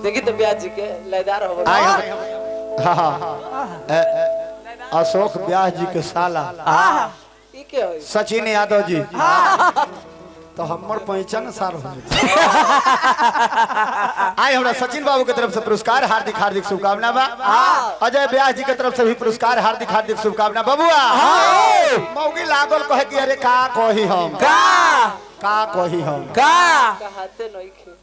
देखी तो ब्याह जी के लयदार हो अशोक व्यास जी के साला ई के होई सचिन यादव जी तो हमर पहचान सार हो आए हमरा सचिन बाबू के तरफ से पुरस्कार हार्दिक हार्दिक शुभकामना बा। अजय व्यास जी के तरफ से भी पुरस्कार हार्दिक हार्दिक शुभकामना। बबुआ मौगी लागल कहे कि अरे का कही हम का कही हम कहते नहीं खे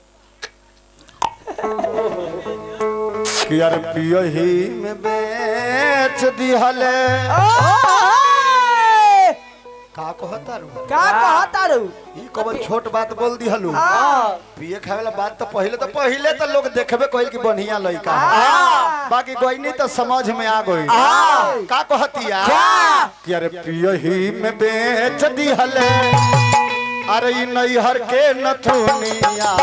कि यार पियही में बेच दिहले का कहता रू ई कब छोट बात बोल दिहलू पिए खाए वाला बात तो पहले तो लोग देखबे कहिल कि बढ़िया लइका बाकी गईनी तो समझ में आ गई का कहतिया कि अरे पियही में बेच दिहले अरे ई नैहर के नथुनिया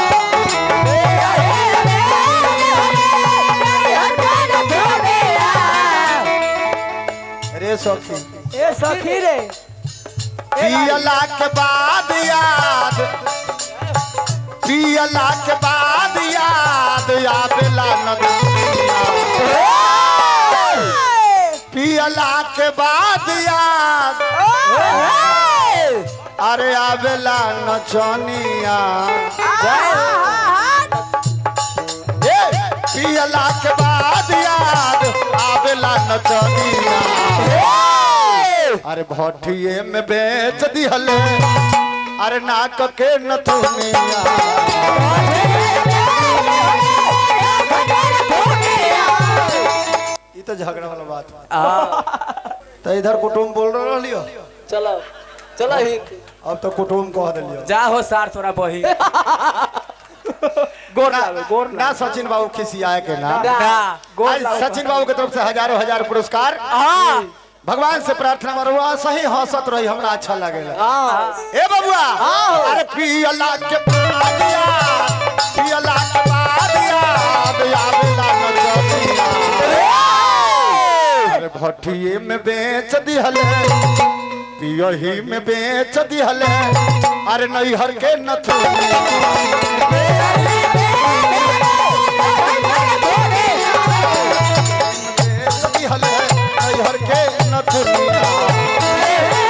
रे सखी रे पियला के बाद याद पियला के बाद याद आवेला नचनिया पियला के बाद याद अरे आवेला नचनिया पियला के बाद याद आवेला नचनिया अरे भटिये में बेच दिहले अरे नाक के नथुनिया ये तो झगड़ा वाला बात तो इधर कुटुंब बोल रहा चलो चलो ही अब तो कुटुंब कह दिलियो जा हो सार तोरा बही गोर ना सचिन बाबू खिसियाए के ना सचिन बाबू की तरफ से हजारों हजार पुरस्कार भगवान से प्रार्थना मरुआ सही हंसत रही हमरा अच्छा लगेला ए बबुआ अरे पियला के बाद पियला के बाद याद आवेला नचनिया अरे भटिये में बेच दिहले पियही में बेच दिहले अरे नैहर के नथुनिया नैहर के नथुनिया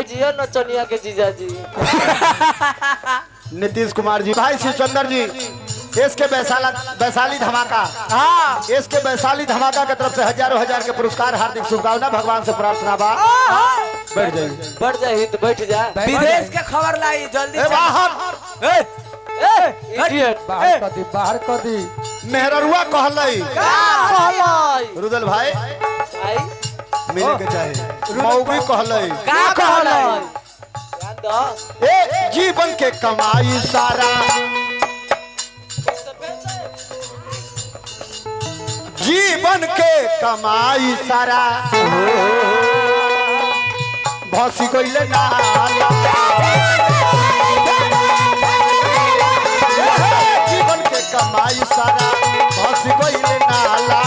जियो नचनिया के जीजा जी नीतीश कुमार जी भाई शिवचंद्र जी इसके वैशाली धमाका इसके वैशाली धमाका की तरफ से हजारों हजार के पुरस्कार हार्दिक शुभकामना भगवान से प्रार्थना बा बढ़ जाए तो बैठ जा विदेश के खबर लाई जल्दी बाहर कर दी मेहररुआ कहलई रुदल भाई मिले के चाहे मौगी कहलई ए जीवन के कमाई सारा जीवन के कमाई सारा भसी गइले नाला जीवन के कमाई सारा भसी गइले नाला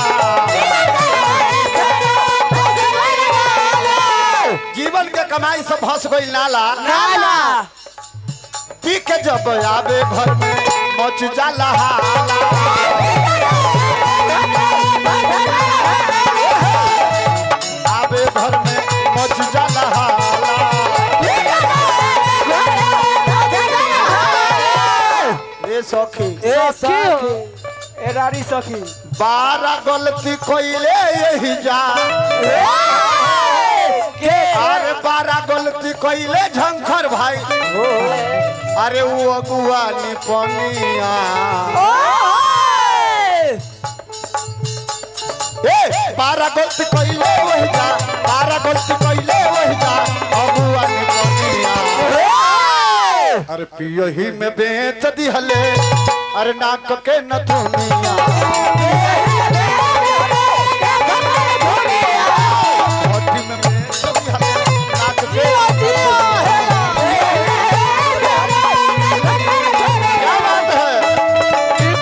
जीवन के कमाई सब भस गई नाला पी के जब आवे घर में मच जाला हाला आवे घर में मच जाला हाला ए सखी ए रानी सखी 12 गलती कोइले यही जा अरे 12 गलती कोइले झंखर भाई अरे वो अगुआ निपनिया ए 12 गलती कोइले वही जा 12 गलती कोइले वही जा अगुआ निपनिया अरे पियो ही में बेच दिहले अरे नाक के नथुनिया होठी में बेच दिहले नाक के क्या बात है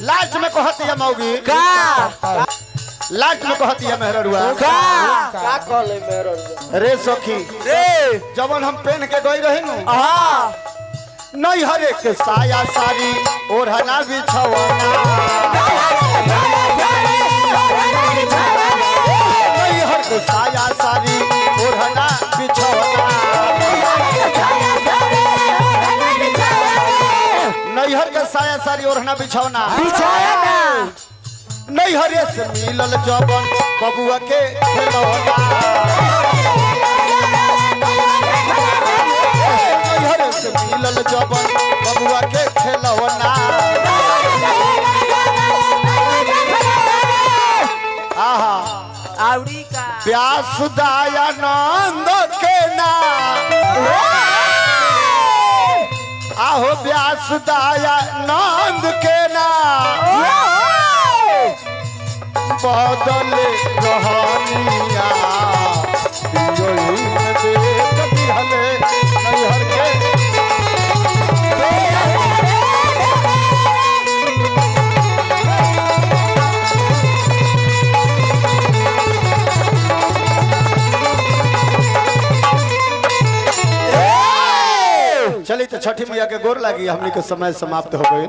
लास्ट में कहती है मौगी का लास्ट में कहती है मेहरुआ का कहले मेरे रे सखी रे जवन हम पहन के गई रही नु हां नहीं हर एक साया सारी ओढ़ना बिछवाना नहीं हर के साया सारी ओढ़ना बिछवाना नहीं हर के साया सारी ओढ़ना बिछवाना नहीं हरे से मिलल जबन बबुआ के खिलौना नहीं हरे से मिलल जबन बबुआ के खिलौना आहा आवड़ी का व्यास दयानंद के ना आहो व्यास दयानंद के ना बदल रहनिया नैहर के चलिए तो छठी मैया के गोर लगी हमनी के समय समाप्त हो गए।